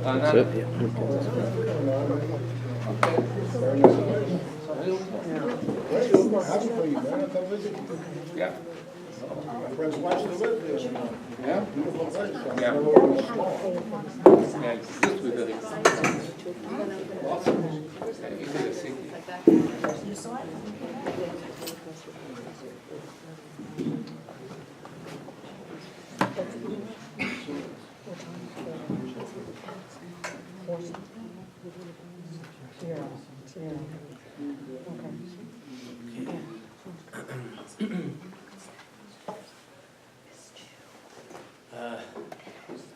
That's it? Yeah. Yeah. My friends watch the video. Yeah? Beautiful place. Yeah. Yeah, it's just with the awesome. Yeah, you did a single.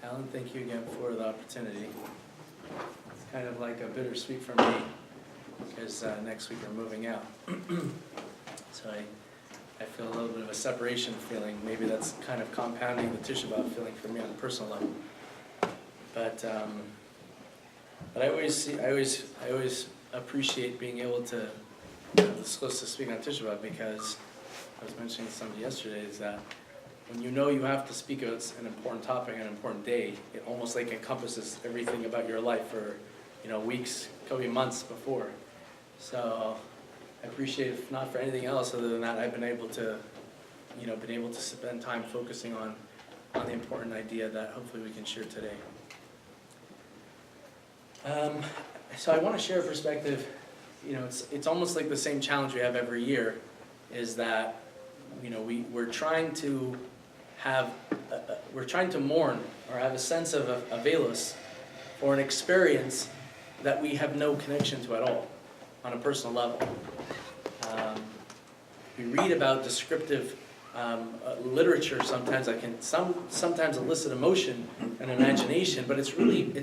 Alan, thank you again for the opportunity. It's kind of like a bittersweet for me because next week we're moving out. So I feel a little bit of a separation feeling. Maybe that's kind of compounding the Tisha B'Av feeling for me on a personal level. But I always appreciate being able to have this close to speak on Tisha B'Av, because I was mentioning to somebody yesterday is that when you know you have to speak about an important topic on an important day, it almost like encompasses everything about your life for, weeks, could be months before. So I appreciate, if not for anything else other than that, I've been able to spend time focusing on the important idea that hopefully we can share today. So I want to share a perspective. It's almost like the same challenge we have every year, is that we're trying to mourn or have a sense of avelus for an experience that we have no connection to at all on a personal level. We read about descriptive literature sometimes that can sometimes elicit emotion and imagination, but it's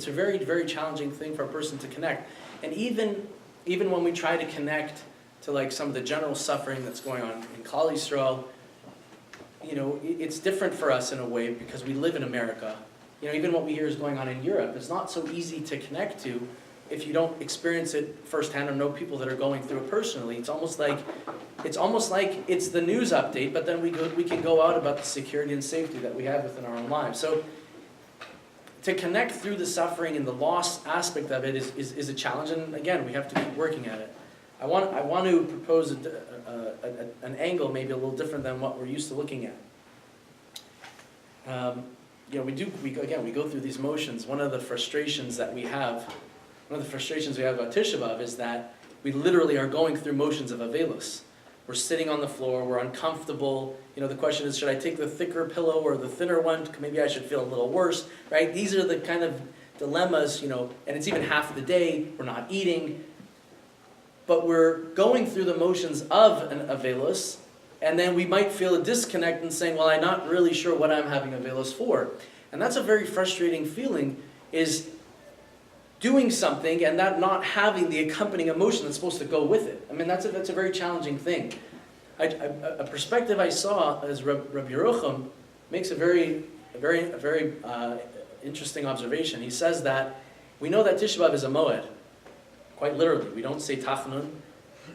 a very, very challenging thing for a person to connect. And even when we try to connect to like some of the general suffering that's going on in Klal Yisrael, it's different for us in a way because we live in America. Even what we hear is going on in Europe, it's not so easy to connect to if you don't experience it firsthand or know people that are going through it personally. It's almost like it's the news update, but then we can go out about the security and safety that we have within our own lives. So to connect through the suffering and the loss aspect of it is a challenge, and again, we have to keep working at it. I want to propose an angle maybe a little different than what we're used to looking at. We go through these motions. One of the frustrations we have about Tisha B'Av is that we literally are going through motions of avelus. We're sitting on the floor, we're uncomfortable. The question is, should I take the thicker pillow or the thinner one? Maybe I should feel a little worse, right? These are the kind of dilemmas, and it's even half of the day, we're not eating. But we're going through the motions of an avelus, and then we might feel a disconnect and saying, well, I'm not really sure what I'm having avelus for. And that's a very frustrating feeling, is doing something and that not having the accompanying emotion that's supposed to go with it. I mean, that's a very challenging thing. A perspective I saw is Rabbi Yerucham makes a very interesting observation. He says that we know that Tisha B'Av is a moed, quite literally. We don't say tachanun.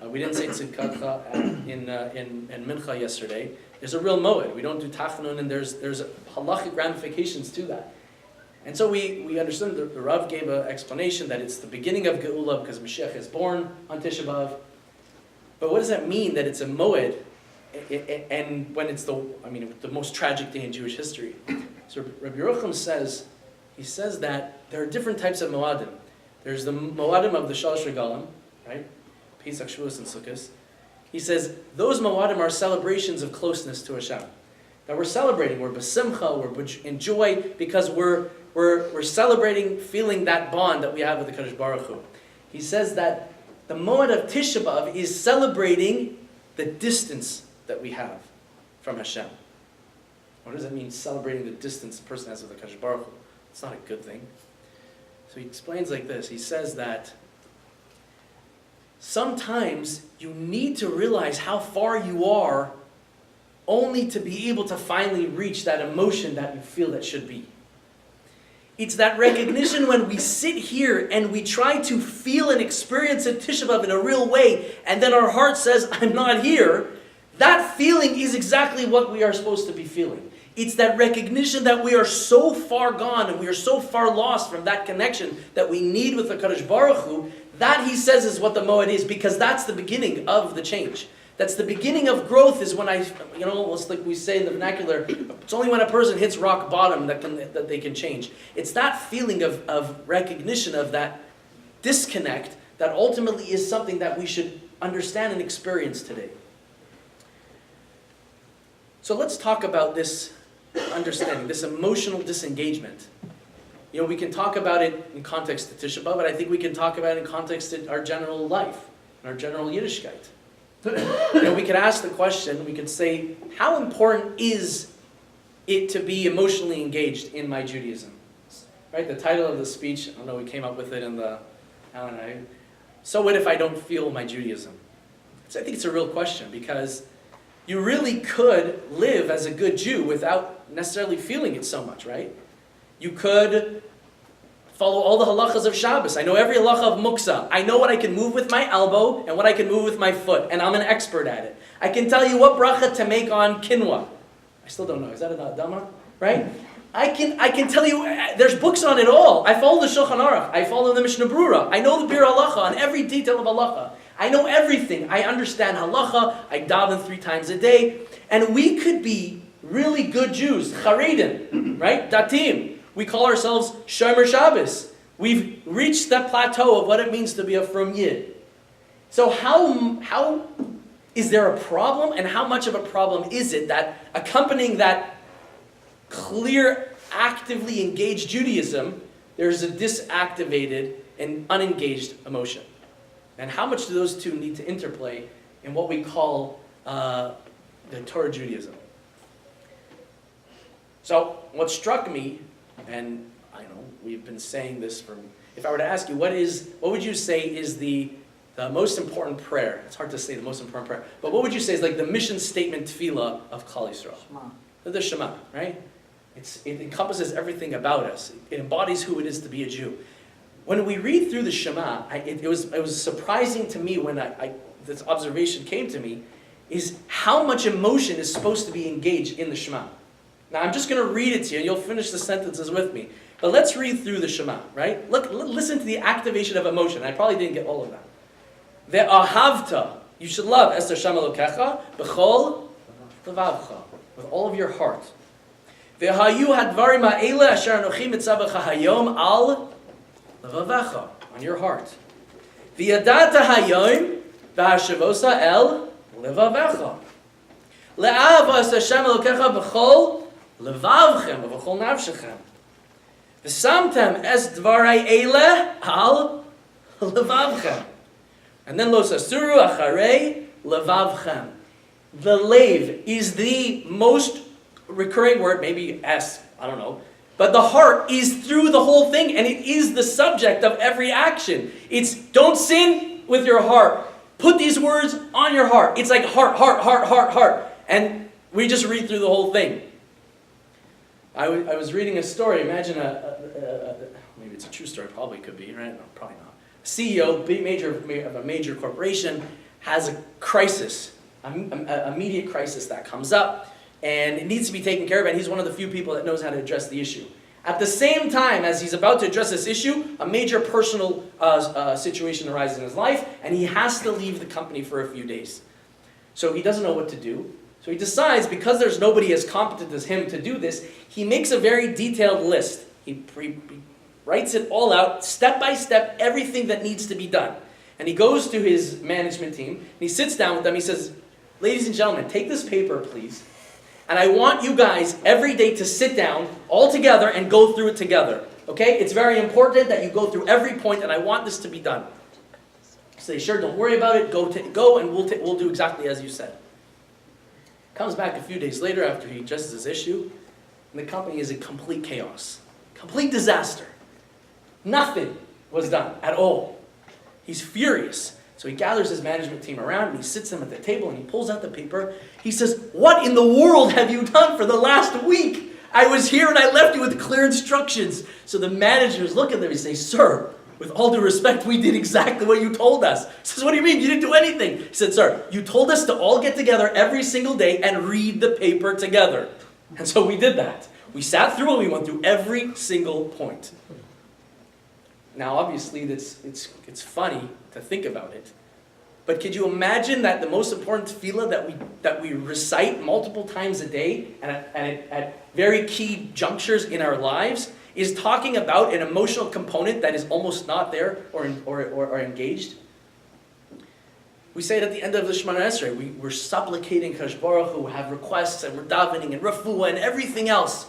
We didn't say tzidkatcha in mincha yesterday. There's a real moed. We don't do tachanun, and there's halachic ramifications to that. And so we understood the Rav gave an explanation that it's the beginning of Geula because Mashiach is born on Tisha B'Av. But what does that mean that it's a moed, and when it's the most tragic day in Jewish history? So Rabbi Yerucham says that there are different types of moadim. There's the moadim of the Shalosh Regalim, right? Pesach, Shavuos, and Sukkot. He says those moadim are celebrations of closeness to Hashem. That we're celebrating, we're b'simcha, we're in joy because we're celebrating, feeling that bond that we have with the Kadosh Baruch Hu. He says that the moed of Tisha B'Av is celebrating the distance that we have from Hashem. What does that mean, celebrating the distance a person has with the Kadosh Baruch Hu? It's not a good thing. So he explains like this. He says that sometimes you need to realize how far you are only to be able to finally reach that emotion that you feel that should be. It's that recognition when we sit here and we try to feel and experience a Tisha B'Av in a real way, and then our heart says, I'm not here. That feeling is exactly what we are supposed to be feeling. It's that recognition that we are so far gone and we are so far lost from that connection that we need with the Kadosh Baruch Hu. That, he says, is what the Moed is, because that's the beginning of the change. That's the beginning of growth, is when almost like we say in the vernacular, it's only when a person hits rock bottom that they can change. It's that feeling of recognition of that disconnect that ultimately is something that we should understand and experience today. So let's talk about this understanding, this emotional disengagement. We can talk about it in context of Tisha B'Av, but I think we can talk about it in context of our general life, our general Yiddishkeit. We could ask the question, we could say, how important is it to be emotionally engaged in my Judaism? Right? The title of the speech, I don't know, we came up with it in the, so what if I don't feel my Judaism? So I think it's a real question, because you really could live as a good Jew without necessarily feeling it so much, right? You could follow all the halachas of Shabbos. I know every halacha of muksa. I know what I can move with my elbow and what I can move with my foot, and I'm an expert at it. I can tell you what bracha to make on quinoa. I still don't know. Is that an adama? Right? I can tell you, there's books on it all. I follow the Shulchan Aruch. I follow the Mishnah Brura. I know the Bir Halacha on every detail of halacha. I know everything. I understand halacha. I daven 3 times a day. And we could be really good Jews, Charedim, right? Datim. We call ourselves Shomer Shabbos. We've reached that plateau of what it means to be a frum Yid. So how is there a problem, and how much of a problem is it that accompanying that clear, actively engaged Judaism, there's a disactivated and unengaged emotion? And how much do those two need to interplay in what we call the Torah Judaism? So what struck me, and I know we've been saying this if I were to ask you, what would you say is the most important prayer? It's hard to say the most important prayer, but what would you say is like the mission statement tefillah of Klal Yisrael? Shema. The Shema, right? It encompasses everything about us. It embodies who it is to be a Jew. When we read through the Shema, it was surprising to me when this observation came to me, is how much emotion is supposed to be engaged in the Shema. Now I'm just going to read it to you, and you'll finish the sentences with me. But let's read through the Shema, right? Look, listen to the activation of emotion. I probably didn't get all of that. Ve'ahavta, you should love Es Hashem Elokecha b'chol levavcha, with all of your heart. Ve'hayu hadvarim ha'ele asher anochi mitzavecha hayom al levavecha, on your heart. Ve'yadata hayom v'hashavosa el levavecha. Le'ava Es Hashem Elokecha b'chol levavchem v'chol nafshechem. V'samtem es dvarai eile al levavchem. And then lo sasuru acharei levavchem. The lev is the most recurring word, maybe S, I don't know. But the heart is through the whole thing, and it is the subject of every action. It's don't sin with your heart. Put these words on your heart. It's like heart, heart, heart, heart, heart. And we just read through the whole thing. I was reading a story. Imagine maybe it's a true story. Probably could be, right? No, probably not. CEO of a major corporation has a crisis, an immediate crisis that comes up, and it needs to be taken care of, and he's one of the few people that knows how to address the issue. At the same time as he's about to address this issue, a major personal situation arises in his life, and he has to leave the company for a few days. So he doesn't know what to do. So he decides, because there's nobody as competent as him to do this, he makes a very detailed list. He writes it all out, step by step, everything that needs to be done. And he goes to his management team, and he sits down with them. He says, ladies and gentlemen, take this paper, please. And I want you guys every day to sit down all together and go through it together. Okay? It's very important that you go through every point, and I want this to be done. Say, sure, don't worry about it. Go, and we'll do exactly as you said. Comes back a few days later after he addresses his issue, and the company is in complete chaos. Complete disaster. Nothing was done at all. He's furious. So he gathers his management team around, and he sits them at the table, and he pulls out the paper. He says, what in the world have you done for the last week? I was here and I left you with clear instructions. So the managers look at them and say, sir, with all due respect, we did exactly what you told us. He says, what do you mean? You didn't do anything. He said, sir, you told us to all get together every single day and read the paper together. And so we did that. We sat through it, we went through every single point. Now obviously it's funny to think about it, but could you imagine that the most important tefillah that we recite multiple times a day and at very key junctures in our lives is talking about an emotional component that is almost not there or engaged? We say it at the end of the Shemana Esrei. We're supplicating Kadosh Baruch Hu, have requests, and we're davening and refuah and everything else.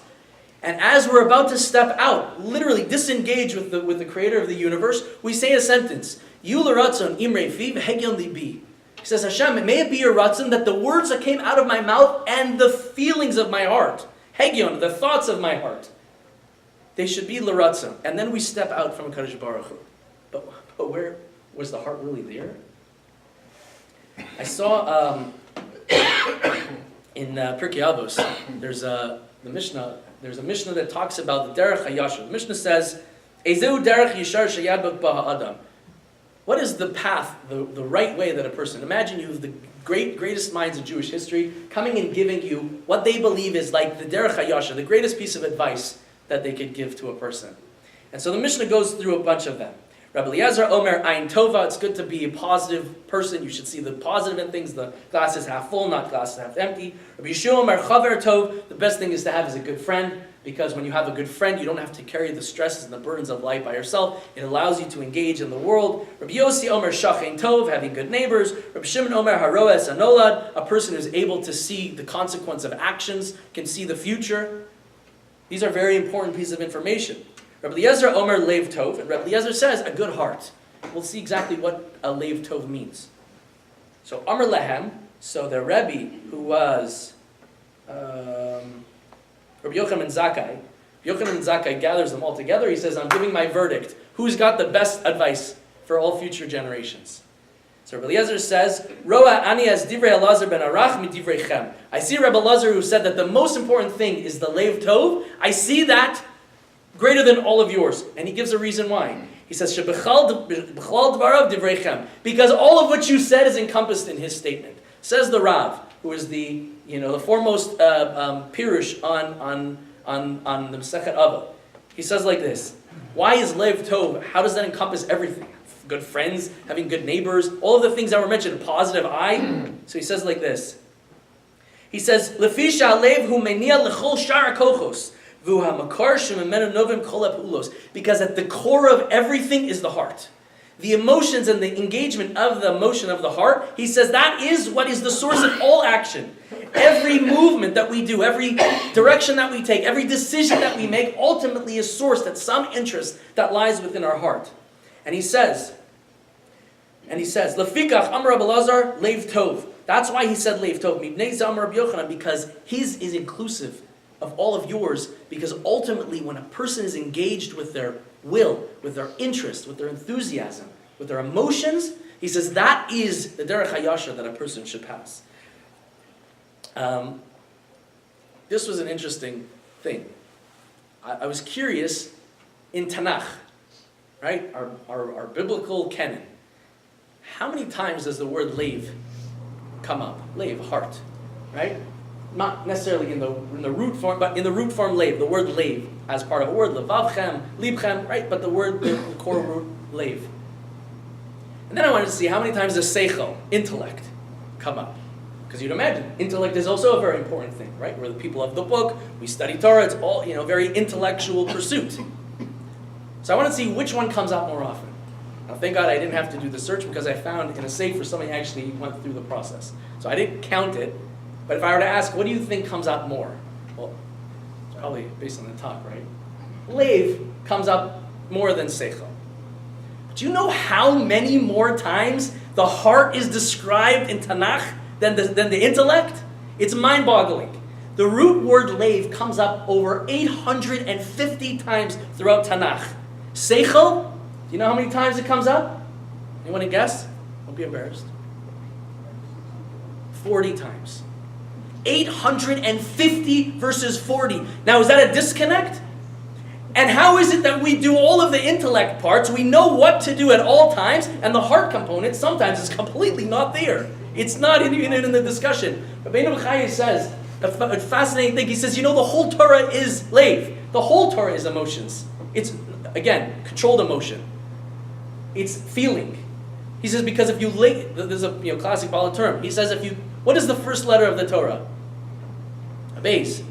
And as we're about to step out, literally disengage with the Creator of the universe, we say a sentence: "Yu l'ratzon imrei fi v'hegyon libi." He says, Hashem, may it be your ratzon that the words that came out of my mouth and the feelings of my heart, hegyon, the thoughts of my heart, they should be l'ratzon. And then we step out from Kadosh Baruch Hu. But where was the heart really there? I saw in Pirkei Avos, there's a Mishnah that talks about the Derech HaYashar. The Mishnah says, Ezeu Derech Yishar Sheyadbak Ba Ha'adam. What is the path, the right way that a person, imagine you have the greatest minds of Jewish history coming and giving you what they believe is like the Derech HaYashar, the greatest piece of advice that they could give to a person. And so the Mishnah goes through a bunch of them. Rabbi Eliezer Omer Ayin Tova, it's good to be a positive person. You should see the positive in things. The glass is half full, not glass is half empty. Rabbi Yeshua Omer Chaver Tov, the best thing is to have is a good friend, because when you have a good friend, you don't have to carry the stresses and the burdens of life by yourself. It allows you to engage in the world. Rabbi Yossi Omer Shachein Tov, having good neighbors. Rabbi Shimon Omer Haroes Anolad, a person who's able to see the consequence of actions, can see the future. These are very important pieces of information. Rabbi Eliezer Omer Leiv Tov, and Rabbi Eliezer says a good heart. We'll see exactly what a Leiv Tov means. So Omer Lehem, so the Rebbe who was Rabbi Yochanan Zakkai, Yochanan Zakkai gathers them all together. He says, I'm giving my verdict. Who's got the best advice for all future generations? So Rabbi Eliezer says, Roa ani as divrei Elazar ben Arach mi divrei Chem. I see Rabbi Elazar who said that the most important thing is the Leiv Tov. I see that greater than all of yours. And he gives a reason why. He says, Shebechal dvarav divrei Chem. Because all of what you said is encompassed in his statement. Says the Rav, who is the foremost pirush on the Masechet Avot. He says like this: why is Leiv Tov? How does that encompass everything? Good friends, having good neighbors, all of the things that were mentioned, a positive eye. So he says like this. He says, Lefisha lev hu menia lechol shar kochos v'hu hamakar shememenu novim kol ha'pulos. Because at the core of everything is the heart. The emotions and the engagement of the emotion of the heart, he says that is what is the source of all action. Every movement that we do, every direction that we take, every decision that we make ultimately is sourced at some interest that lies within our heart. And he says, Lefikach Amar Rabbi Elazar Leiv Tov. That's why he said Leiv Tov. Mibnei Zamar Rabbi Yochanan, because his is inclusive of all of yours. Because ultimately, when a person is engaged with their will, with their interest, with their enthusiasm, with their emotions, he says that is the derech hayashar that a person should pass. This was an interesting thing. I was curious in Tanakh, right? Our biblical canon. How many times does the word leiv come up? Leiv, heart, right? Not necessarily in the root form, but in the root form leiv, the word leiv as part of a word, levavchem, libchem, right? But the core root leiv. And then I wanted to see how many times does seichel, intellect, come up? Because you'd imagine, intellect is also a very important thing, right? We're the people of the book, we study Torah, it's all, very intellectual pursuit. So I want to see which one comes out more often. Now, thank God I didn't have to do the search because I found in a safe somebody actually went through the process. So I didn't count it, but if I were to ask, what do you think comes out more? Well, it's probably based on the talk, right? Leiv comes up more than seichel. Do you know how many more times the heart is described in Tanakh than the intellect? It's mind-boggling. The root word leiv comes up over 850 times throughout Tanakh. Seichel, do you know how many times it comes up? Anyone guess? Don't be embarrassed. 40 times. 850 versus 40. Now, is that a disconnect? And how is it that we do all of the intellect parts, we know what to do at all times, and the heart component sometimes is completely not there? It's not even in the discussion. Rabbeinu B'chaya says a fascinating thing. He says, the whole Torah is leiv. The whole Torah is emotions. It's, again, controlled emotion. It's feeling. He says, because if you there's a classic Bala term. He says, what is the first letter of the Torah? A base.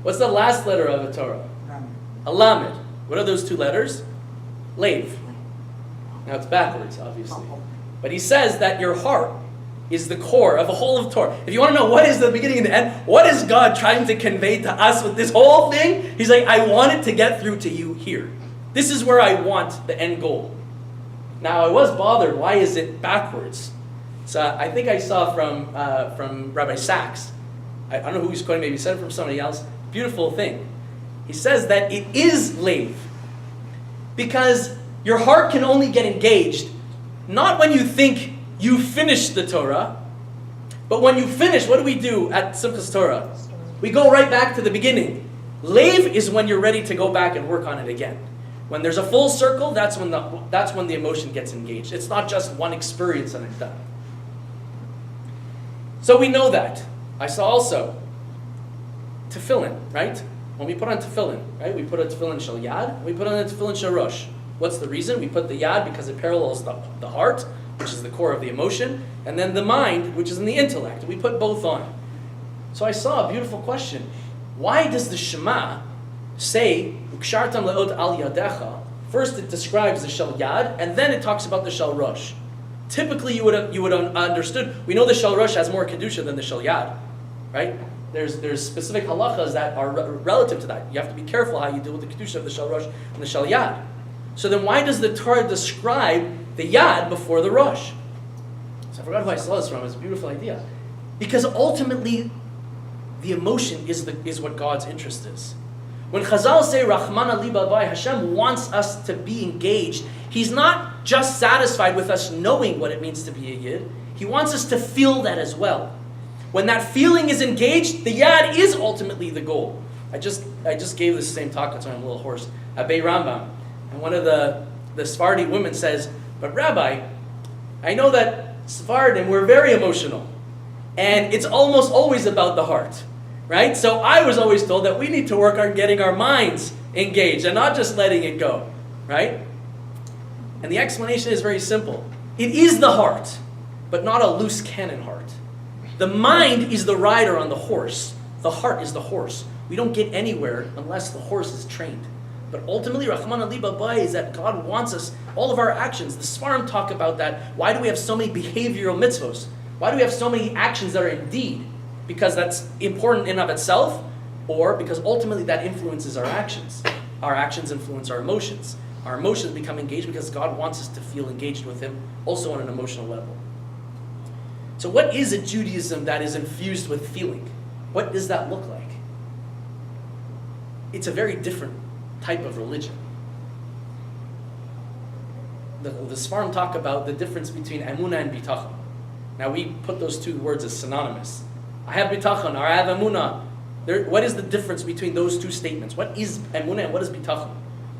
What's the last letter of the Torah? A lamed. What are those two letters? Leiv. Now it's backwards, obviously. But he says that your heart is the core of the whole of Torah. If you want to know what is the beginning and the end, what is God trying to convey to us with this whole thing? He's like, I want it to get through to you here. This is where I want the end goal. Now I was bothered, why is it backwards? So I think I saw from Rabbi Sachs, I don't know who he's quoting, maybe he said it from somebody else, beautiful thing. He says that it is leiv, because your heart can only get engaged not when you think you finished the Torah, but when you finish, what do we do at Simchas Torah? We go right back to the beginning. Leiv is when you're ready to go back and work on it again. When there's a full circle, that's when the emotion gets engaged. It's not just one experience and it's done. So we know that. I saw also tefillin, right? When we put on tefillin, right? We put a tefillin shel yad, we put on a tefillin shel rosh. What's the reason? We put the yad because it parallels the heart, which is the core of the emotion, and then the mind, which is in the intellect. We put both on. So I saw a beautiful question. Why does the Shema say, Ukshartam le'od al yadecha? First it describes the shel yad, and then it talks about the shel rosh. Typically you would have understood, we know the shel rosh has more kedusha than the shel yad, right? There's specific halachas that are relative to that. You have to be careful how you deal with the kedusha of the shel rosh and the shel yad. So then why does the Torah describe the yad before the rosh? So I forgot who I saw this from. It's a beautiful idea. Because ultimately, the emotion is what God's interest is. When Chazal say, Rahmana liba bai, Hashem wants us to be engaged. He's not just satisfied with us knowing what it means to be a Yid. He wants us to feel that as well. When that feeling is engaged, the Yad is ultimately the goal. I just gave this same talk, that's why I'm a little hoarse, at Bei Rambam. And one of the Sephardi women says, but Rabbi, I know that Sephardim, we're very emotional. And it's almost always about the heart. Right? So I was always told that we need to work on getting our minds engaged and not just letting it go. Right? And the explanation is very simple. It is the heart, but not a loose cannon heart. The mind is the rider on the horse. The heart is the horse. We don't get anywhere unless the horse is trained. But ultimately, Rahman Ali Babai is that God wants us, all of our actions. The Svarim talk about that. Why do we have so many behavioral mitzvos? Why do we have so many actions that are indeed? Because that's important in of itself, or because ultimately that influences our actions. Our actions influence our emotions. Our emotions become engaged because God wants us to feel engaged with Him, also on an emotional level. So what is a Judaism that is infused with feeling? What does that look like? It's a very different type of religion. The Sfarim talk about the difference between emunah and bitachon. Now we put those two words as synonymous. I have bitachon, or I have emunah. What is the difference between those two statements? What is emunah and what is bitachon?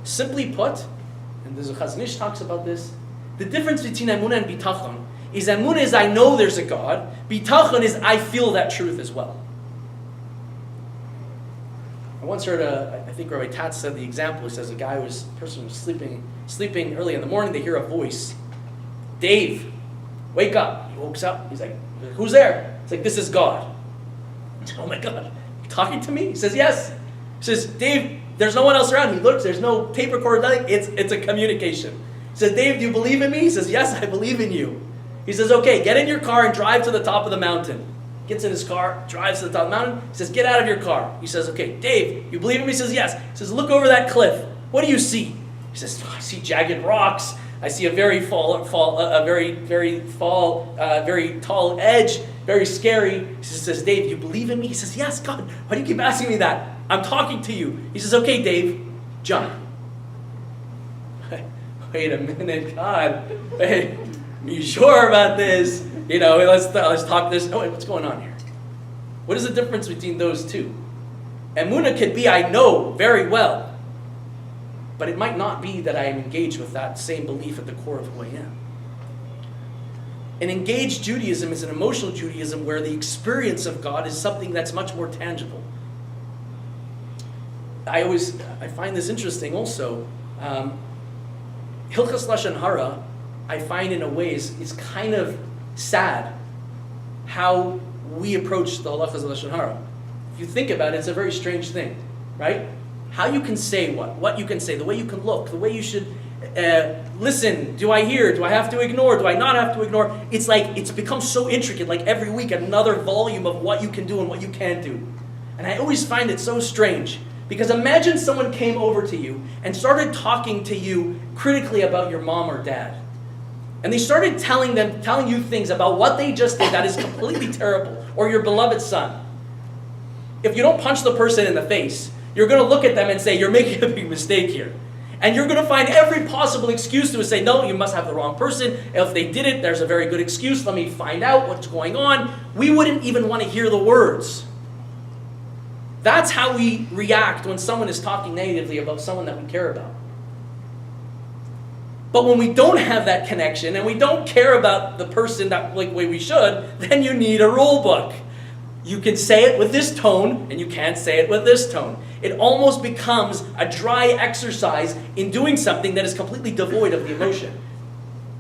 Simply put, and there's a Chazon Ish talks about this, the difference between emunah and bitachon is emunah is I know there's a God, bitachon is I feel that truth as well. I once heard I think Rabbi Tatz said the example. He says a person was sleeping early in the morning, they hear a voice. Dave, wake up. He wakes up, he's like, who's there? It's like, this is God. Oh my God, you talking to me? He says, yes. He says, Dave, there's no one else around. He looks, there's no tape recorder, nothing. It's a communication. He says, Dave, do you believe in me? He says, yes, I believe in you. He says, okay, get in your car and drive to the top of the mountain. Gets in his car, drives to the top of the mountain. He says, get out of your car. He says, okay, Dave, you believe in me? He says, yes. He says, look over that cliff. What do you see? He says, I see jagged rocks. I see a very very tall edge, very scary. He says, Dave, you believe in me? He says, yes, God. Why do you keep asking me that? I'm talking to you. He says, okay, Dave, jump. Wait a minute, God. Wait, are you sure about this? Let's talk this. Oh, wait, what's going on here? What is the difference between those two? Emunah could be I know very well, but it might not be that I am engaged with that same belief at the core of who I am. An engaged Judaism is an emotional Judaism where the experience of God is something that's much more tangible. I find this interesting also. Hilchas Lashon Hara, I find in a way is kind of sad how we approach the halachas of Lashon Hara. If you think about it, it's a very strange thing, right? How you can say what you can say, the way you can look, the way you should listen. Do I hear? Do I have to ignore? Do I not have to ignore? It's like it's become so intricate. Like every week, another volume of what you can do and what you can't do. And I always find it so strange. Because imagine someone came over to you and started talking to you critically about your mom or dad. And they started telling you things about what they just did that is completely terrible, or your beloved son. If you don't punch the person in the face, you're going to look at them and say, you're making a big mistake here. And you're going to find every possible excuse to say, no, you must have the wrong person. If they did it, there's a very good excuse. Let me find out what's going on. We wouldn't even want to hear the words. That's how we react when someone is talking negatively about someone that we care about. But when we don't have that connection and we don't care about the person that way we should, then you need a rule book. You can say it with this tone and you can't say it with this tone. It almost becomes a dry exercise in doing something that is completely devoid of the emotion.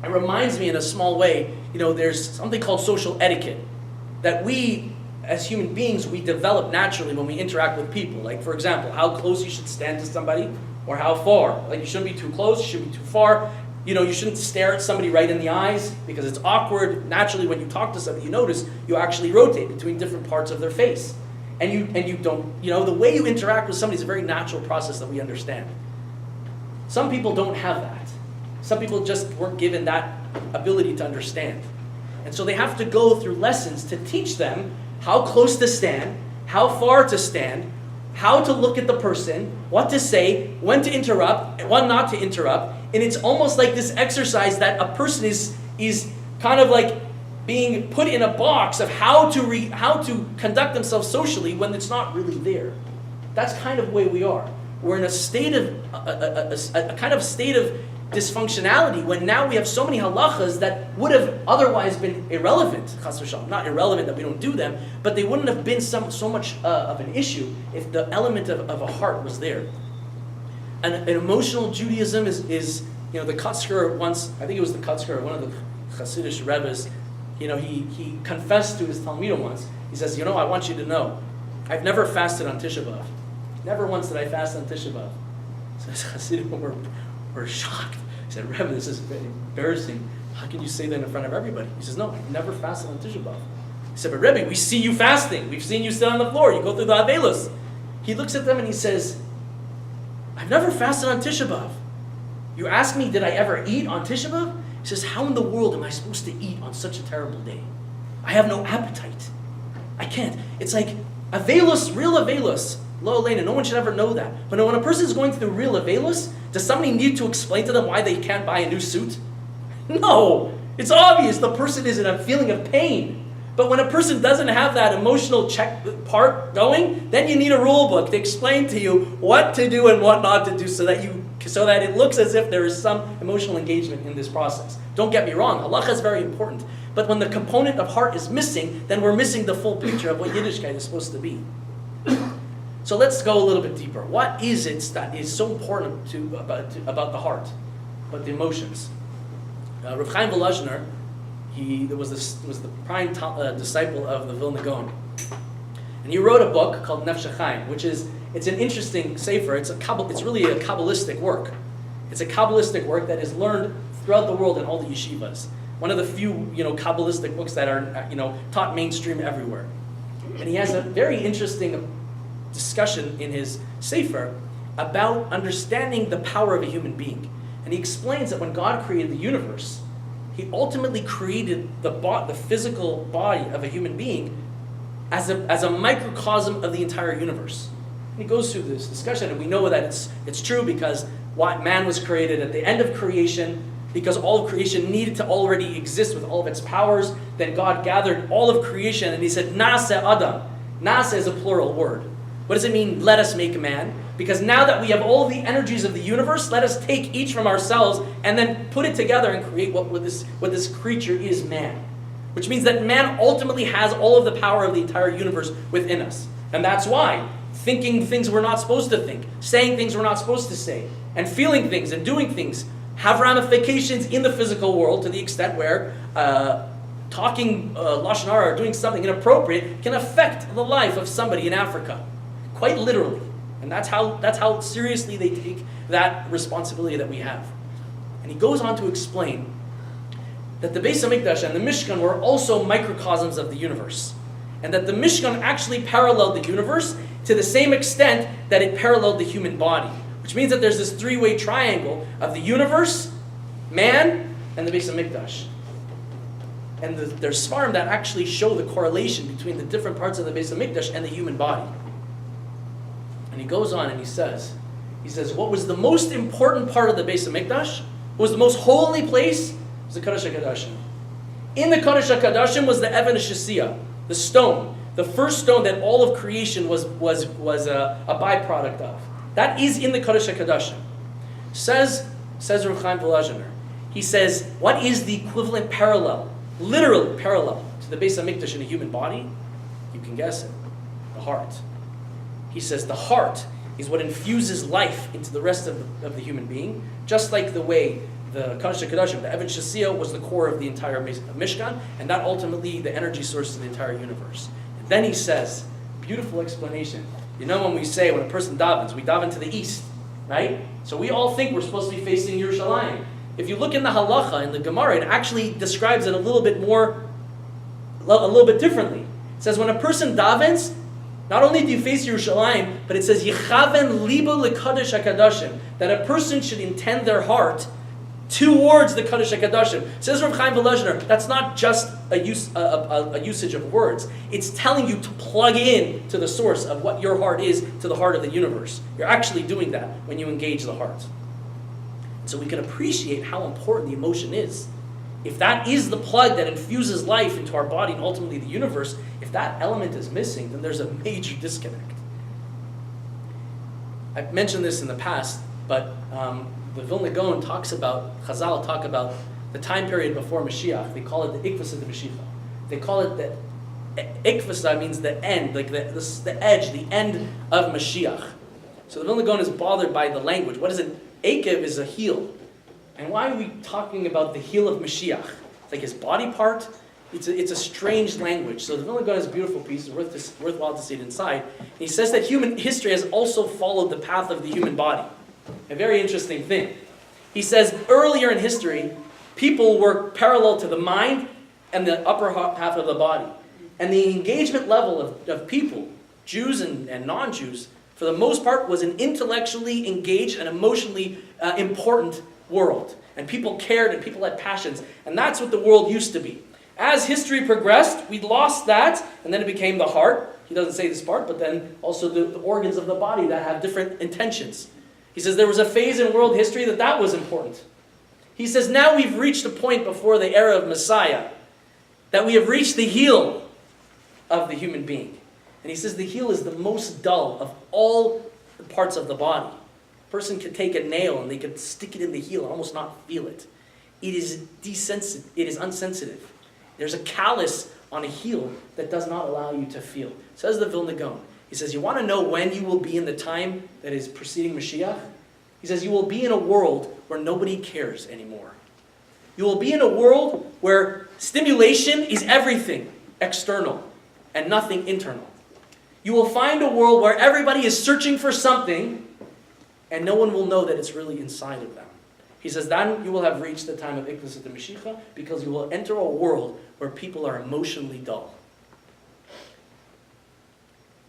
It reminds me in a small way, there's something called social etiquette that we, as human beings, we develop naturally when we interact with people. Like, for example, how close you should stand to somebody or how far. Like, you shouldn't be too close, you shouldn't be too far. You shouldn't stare at somebody right in the eyes because it's awkward. Naturally, when you talk to somebody, you notice you actually rotate between different parts of their face. And you don't, the way you interact with somebody is a very natural process that we understand. Some people don't have that. Some people just weren't given that ability to understand. And so they have to go through lessons to teach them how close to stand, how far to stand, how to look at the person, what to say, when to interrupt, when not to interrupt. And it's almost like this exercise that a person is kind of like being put in a box of how to conduct themselves socially when it's not really there. That's kind of the way we are. We're in a state of a kind of state of dysfunctionality when now we have so many halachas that would have otherwise been irrelevant. Chas v'shalom, not irrelevant that we don't do them, but they wouldn't have been so much of an issue if the element of a heart was there. An emotional Judaism is the Kutzker once, I think it was the Kutzker, one of the Hasidic Rebbes, he confessed to his Talmidim once. He says, I want you to know, I've never fasted on Tisha B'Av. Never once did I fast on Tisha B'Av. So his Hasidim were shocked. He said, Rebbe, this is embarrassing. How can you say that in front of everybody? He says, no, I've never fasted on Tisha B'Av. He said, but Rebbe, we see you fasting. We've seen you sit on the floor. You go through the Avelos. He looks at them and he says, I've never fasted on Tisha B'Av. You ask me, did I ever eat on Tisha B'Av? He says, how in the world am I supposed to eat on such a terrible day? I have no appetite. I can't. It's like Avelos, real Avelos. Lo Elena, no one should ever know that. But when a person is going through real Avelos, does somebody need to explain to them why they can't buy a new suit? No. It's obvious the person is in a feeling of pain. But when a person doesn't have that emotional check part going, then you need a rule book to explain to you what to do and what not to do so that it looks as if there is some emotional engagement in this process. Don't get me wrong, halacha is very important. But when the component of heart is missing, then we're missing the full picture of what Yiddishkeit is supposed to be. So let's go a little bit deeper. What is it that is so important about the heart, about the emotions? Rav Chaim Volozhiner, he was the prime disciple of the Vilna Gaon, and he wrote a book called Nefesh Chaim, it's an interesting sefer. It's really a Kabbalistic work. It's a Kabbalistic work that is learned throughout the world in all the yeshivas. One of the few Kabbalistic books that are taught mainstream everywhere. And he has a very interesting discussion in his sefer about understanding the power of a human being. And he explains that when God created the universe, He ultimately created the physical body of a human being as a microcosm of the entire universe. And he goes through this discussion, and we know that it's true because man was created at the end of creation, because all of creation needed to already exist with all of its powers. Then God gathered all of creation, and He said, Nase Adam. Nase is a plural word. What does it mean, let us make man? Because now that we have all the energies of the universe, let us take each from ourselves and then put it together and create what this creature is, man. which means that man ultimately has all of the power of the entire universe within us. And that's why thinking things we're not supposed to think, saying things we're not supposed to say, and feeling things and doing things have ramifications in the physical world to the extent where talking Lashon Hara or doing something inappropriate can affect the life of somebody in Africa, quite literally. And that's how seriously they take that responsibility that we have. And he goes on to explain that the Beis HaMikdash and the Mishkan were also microcosms of the universe. And that the Mishkan actually paralleled the universe to the same extent that it paralleled the human body. Which means that there's this three-way triangle of the universe, man, and the Beis HaMikdash. And there's Sfarim that actually show the correlation between the different parts of the Beis HaMikdash and the human body. And he goes on and he says, what was the most important part of the Beis HaMikdash? What was the most holy place? Was the Kodesh HaKodashim. In the Kodesh HaKodashim was the Even HaShasiyah, the stone, the first stone that all of creation was a byproduct of. That is in the Kodesh HaKodashim. Says Rav Chaim Volozhiner. He says, what is the equivalent parallel, literal parallel, to the Beis HaMikdash in a human body? You can guess it. The heart. He says the heart is what infuses life into the rest of the human being, just like the way the Kodesh HaKodashim, the Even HaShasiyah, was the core of the entire Mishkan, and that ultimately the energy source of the entire universe. And then he says, beautiful explanation. You know when we say, when a person davens, we daven to the east, right? So we all think we're supposed to be facing Yerushalayim. If you look in the halacha, in the Gemara, it actually describes it a little bit differently. It says when a person davens, not only do you face Yerushalayim, but it says, Yichaven libo lekadosh HaKadashim, that a person should intend their heart towards the Kodesh HaKodashim. Says Rav Chaim Volozhiner, that's not just a usage of words. It's telling you to plug in to the source of what your heart is, to the heart of the universe. You're actually doing that when you engage the heart. So we can appreciate how important the emotion is. If that is the plug that infuses life into our body and ultimately the universe, if that element is missing, then there's a major disconnect. I've mentioned this in the past, but the Vilna Gaon Chazal talk about the time period before Mashiach. They call it the Ikvasa de Mashiach. They call it the Ikvasa means the end, like the edge, the end of Mashiach. So the Vilna Gaon is bothered by the language. What is it? Akev is a heel. And why are we talking about the heel of Mashiach? It's like his body part. It's a strange language. So the Vilna Gaon is a beautiful piece. It's worthwhile to see it inside. And he says that human history has also followed the path of the human body. A very interesting thing. He says earlier in history, people were parallel to the mind and the upper half of the body. And the engagement level of people, Jews and non-Jews, for the most part, was an intellectually engaged and emotionally important world. And people cared and people had passions. And that's what the world used to be. As history progressed, we lost that, and then it became the heart. He doesn't say this part, but then also the organs of the body that have different intentions. He says there was a phase in world history that was important. He says now we've reached a point before the era of Messiah that we have reached the heel of the human being. And he says the heel is the most dull of all the parts of the body. A person could take a nail and they could stick it in the heel and almost not feel it. It is desensitive. It is unsensitive. There's a callus on a heel that does not allow you to feel. Says the Vilna Gaon. He says, you want to know when you will be in the time that is preceding Mashiach? He says, you will be in a world where nobody cares anymore. You will be in a world where stimulation is everything external and nothing internal. You will find a world where everybody is searching for something and no one will know that it's really inside of them. He says, then you will have reached the time of Ikvasa de Mashiach because you will enter a world where people are emotionally dull.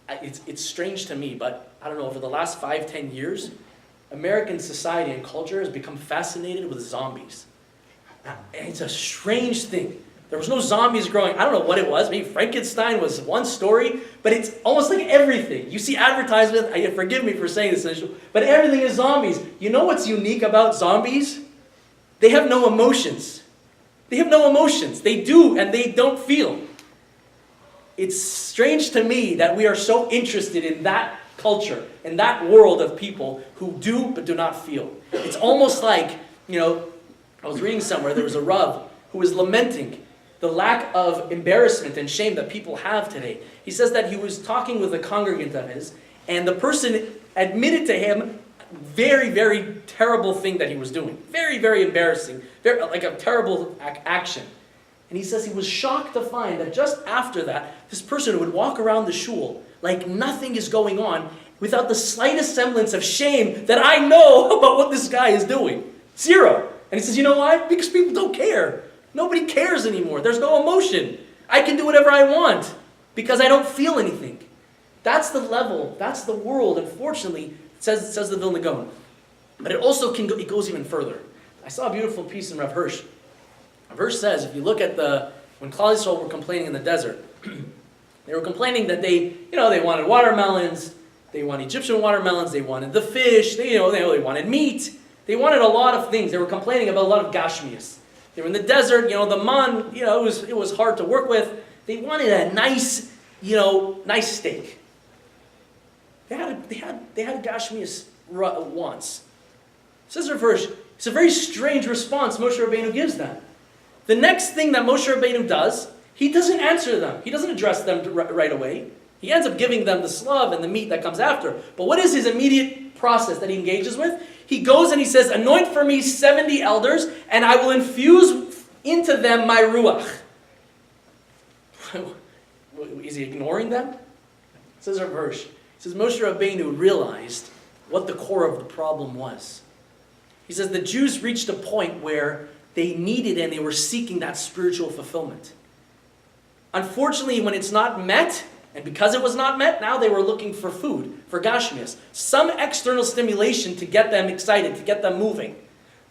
It's strange to me, but I don't know, over the last 5-10 years, American society and culture has become fascinated with zombies. And it's a strange thing. There was no zombies growing. I don't know what it was. Maybe Frankenstein was one story, but it's almost like everything. You see advertisements, forgive me for saying this, but everything is zombies. You know what's unique about zombies? They have no emotions. They have no emotions. They do and they don't feel. It's strange to me that we are so interested in that culture, in that world of people who do but do not feel. It's almost like, I was reading somewhere, there was a Rav who was lamenting the lack of embarrassment and shame that people have today. He says that he was talking with a congregant of his, and the person admitted to him very, very terrible thing that he was doing. Very, very embarrassing. Like a terrible action. And he says he was shocked to find that just after that, this person would walk around the shul like nothing is going on without the slightest semblance of shame that I know about what this guy is doing. Zero. And he says, you know why? Because people don't care. Nobody cares anymore. There's no emotion. I can do whatever I want because I don't feel anything. That's the level, that's the world, unfortunately, says the Vilna Gaon. But it also it goes even further. I saw a beautiful piece in Rav Hirsch. Rav Hirsch says, if you look at when Klal Yisrael were complaining in the desert, they were complaining that they wanted watermelons, they wanted Egyptian watermelons, they wanted the fish, they wanted meat, they wanted a lot of things. They were complaining about a lot of gashmias. They were in the desert, the man, it was hard to work with. They wanted a nice steak. They had gashmias wants. Says Rav Hirsch, it's a very strange response Moshe Rabbeinu gives them. The next thing that Moshe Rabbeinu does, he doesn't answer them. He doesn't address them right away. He ends up giving them the slav and the meat that comes after. But what is his immediate process that he engages with? He goes and he says, anoint for me 70 elders, and I will infuse into them my ruach. Is he ignoring them? Says Rav Hirsch. He says Moshe Rabbeinu realized what the core of the problem was. He says the Jews reached a point where they needed and they were seeking that spiritual fulfillment. Unfortunately, when it's not met, and because it was not met, now they were looking for food, for gashmias. Some external stimulation to get them excited, to get them moving.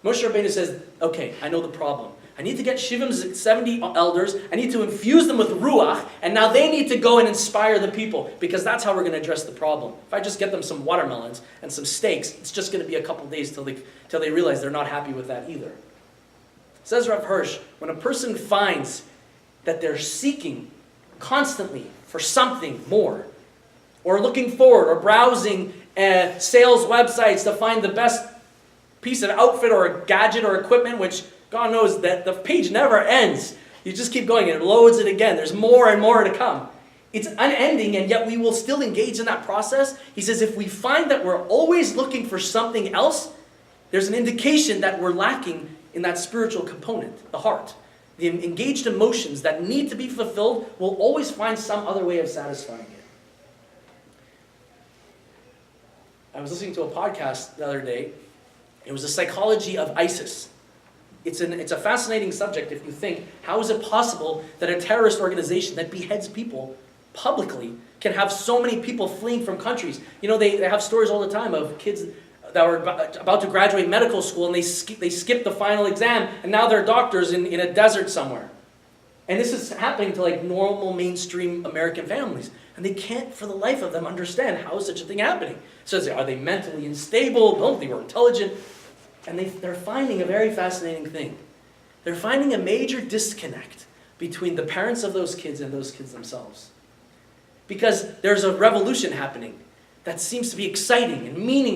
Moshe Rabbeinu says, okay, I know the problem. I need to get Shivim's 70 elders, I need to infuse them with ruach, and now they need to go and inspire the people, because that's how we're going to address the problem. If I just get them some watermelons and some steaks, it's just going to be a couple days till they realize they're not happy with that either. Says Rav Hirsch, when a person finds that they're seeking constantly for something more, or looking forward, or browsing sales websites to find the best piece of outfit or a gadget or equipment, which God knows that the page never ends. You just keep going, and it loads it again. There's more and more to come. It's unending, and yet we will still engage in that process. He says if we find that we're always looking for something else, there's an indication that we're lacking in that spiritual component, the heart. The engaged emotions that need to be fulfilled will always find some other way of satisfying it. I was listening to a podcast the other day. It was the psychology of ISIS. It's a fascinating subject if you think, how is it possible that a terrorist organization that beheads people publicly can have so many people fleeing from countries? They have stories all the time of kids that were about to graduate medical school and they skipped the final exam and now they're doctors in a desert somewhere. And this is happening to like normal mainstream American families. And they can't for the life of them understand how is such a thing happening. So are they mentally unstable? No, they were intelligent. And they're finding a very fascinating thing. They're finding a major disconnect between the parents of those kids and those kids themselves. Because there's a revolution happening that seems to be exciting and meaningful.